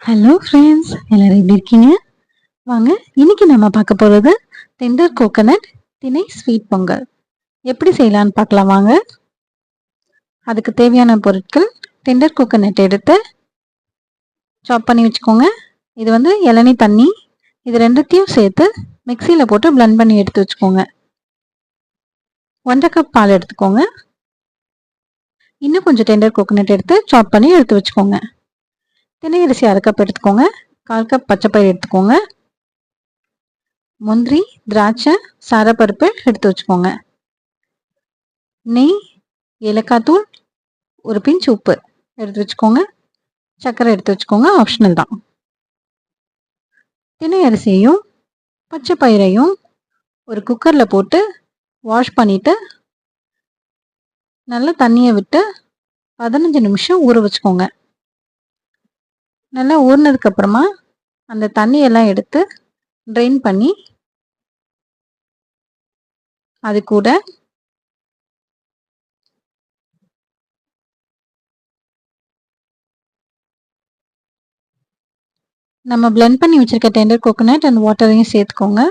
Hello friends, எல்லாரும் எப்படி இருக்கீங்க? வாங்க, இன்னைக்கு நம்ம பார்க்க போகிறது டெண்டர் கோகனட் திணை ஸ்வீட் பொங்கல் எப்படி செய்யலான்னு பார்க்கலாம் வாங்க. அதுக்கு தேவையான பொருட்கள்: டெண்டர் கோகனட் எடுத்து சாப் பண்ணி வச்சுக்கோங்க. இது இளநீ தண்ணி, இது ரெண்டுத்தையும் சேர்த்து மிக்சியில் போட்டு பிளெண்ட் பண்ணி எடுத்து வச்சுக்கோங்க. 1.5 கப் பால் எடுத்துக்கோங்க. இன்னும் கொஞ்சம் டெண்டர் கோகனட் எடுத்து சாப் பண்ணி எடுத்து வச்சுக்கோங்க. தினை அரிசி 1/2 கப் எடுத்துக்கோங்க. 1/4 கப் பச்சைப்பயிறு எடுத்துக்கோங்க. முந்திரி, திராட்சை, சாரப்பருப்பு எடுத்து வச்சுக்கோங்க. நெய், ஏலக்காய் தூள், ஒரு பிஞ்ச் உப்பு எடுத்து வச்சுக்கோங்க. சர்க்கரை எடுத்து வச்சுக்கோங்க, ஆப்ஷனல் தான். தினை அரிசியையும் பச்சை பயிரையும் ஒரு குக்கரில் போட்டு வாஷ் பண்ணிவிட்டு நல்லா தண்ணியை விட்டு 15 நிமிஷம் ஊற வச்சுக்கோங்க. நல்லா ஊறினதுக்கு அப்புறமா அந்த தண்ணியெல்லாம் எடுத்து ட்ரெயின் பண்ணி அது கூட நம்ம பிளெண்ட் பண்ணி வச்சிருக்க டெண்டர் கோகனட் அண்ட் வாட்டரையும் சேர்த்துக்கோங்க.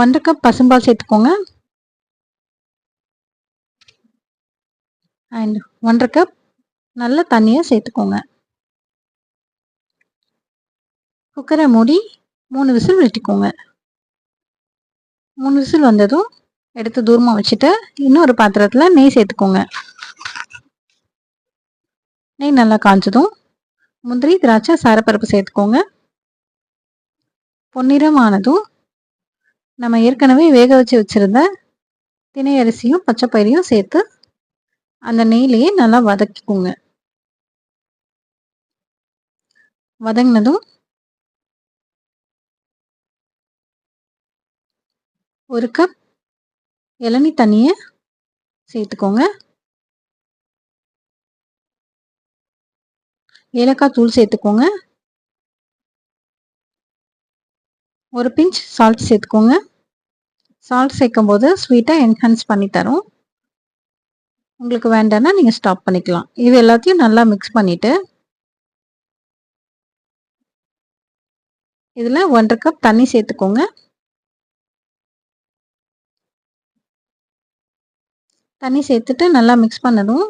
1/2 கப் பசும்பால் சேர்த்துக்கோங்க. அண்ட் 1/2 கப் நல்ல தண்ணியை சேர்த்துக்கோங்க. குக்கரை மூடி 3 விசில் விட்டுக்கோங்க. 3 விசில் வந்ததும் எடுத்து தூரமாக வச்சுட்டு இன்னொரு பாத்திரத்தில் நெய் சேர்த்துக்கோங்க. நெய் நல்லா காய்ச்சதும் முந்திரி, திராட்சை, சாரப்பருப்பு சேர்த்துக்கோங்க. பொன்னிறமானதும் நம்ம ஏற்கனவே வேக வச்சு வச்சுருந்த தினை அரிசியும் பச்சை பயிரையும் சேர்த்து அந்த நெய்லேயே நல்லா வதக்கிக்கோங்க. வதங்கினதும் 1 கப் இளநீ தண்ணியை சேர்த்துக்கோங்க. ஏலக்காய் தூள் சேர்த்துக்கோங்க. ஒரு பிஞ்ச் சால்ட் சேர்த்துக்கோங்க. சால்ட் சேர்க்கும் போது ஸ்வீட்டை என்ஹான்ஸ் பண்ணி தரும். உங்களுக்கு வேண்டாம்னா நீங்கள் ஸ்டாப் பண்ணிக்கலாம். இது எல்லாத்தையும் நல்லா மிக்ஸ் பண்ணிவிட்டு இதில் 1/2 கப் தண்ணி சேர்த்துக்கோங்க. தண்ணி சேர்த்துட்டு நல்லா மிக்ஸ் பண்ணதும்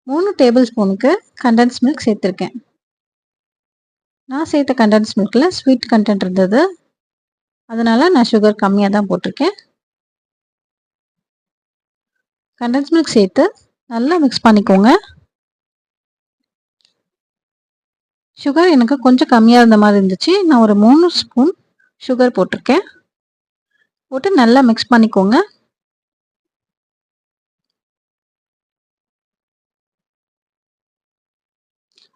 3 டேபிள் ஸ்பூனுக்கு கண்டென்ஸ் மில்க் சேர்த்துருக்கேன். நான் சேர்த்த கண்டென்ஸ் மில்கில் ஸ்வீட் கண்டென்ட் இருந்தது, அதனால் நான் சுகர் கம்மியாக தான் போட்டிருக்கேன். கண்டென்ஸ் மில்க் சேர்த்து நல்லா மிக்ஸ் பண்ணிக்கோங்க. சுகர் எனக்கு கொஞ்சம் கம்மியாக இருந்த மாதிரி இருந்துச்சு, நான் ஒரு 3 ஸ்பூன் சுகர் போட்டிருக்கேன். போட்டு நல்லா மிக்ஸ் பண்ணிக்கோங்க.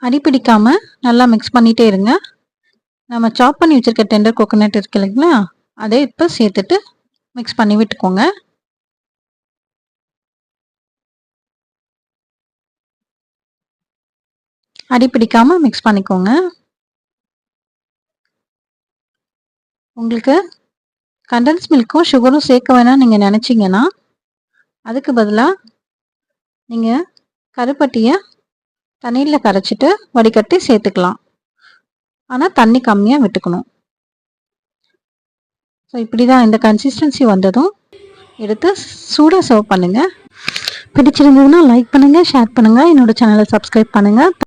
அடிப்பிடிக்காம நல்லா மிக்ஸ் பண்ணிகிட்டே இருங்க. நம்ம சாப் பண்ணி வச்சுருக்க டெண்டர் கோகனட் இருக்கு இல்லைங்களா, அதை இப்போ சேர்த்துட்டு மிக்ஸ் பண்ணி விட்டுக்கோங்க. அடிப்பிடிக்காம மிக்ஸ் பண்ணிக்கோங்க. உங்களுக்கு கண்டென்ஸ் மில்க்கும் சுகரும் சேர்க்க வேணாம் நீங்கள் நினச்சிங்கன்னா அதுக்கு பதிலாக நீங்கள் கருப்பட்டியை தண்ணியில் கரைச்சிட்டு வடிகட்டி சேர்த்துக்கலாம். ஆனால் தண்ணி கம்மியாக விட்டுக்கணும். ஸோ இப்படி தான் இந்த கன்சிஸ்டன்சி வந்ததும் எடுத்து சூடாக சர்வ் பண்ணுங்கள். பிடிச்சிருந்ததுன்னா லைக் பண்ணுங்கள், ஷேர் பண்ணுங்கள், என்னோட சேனலை சப்ஸ்கிரைப் பண்ணுங்கள்.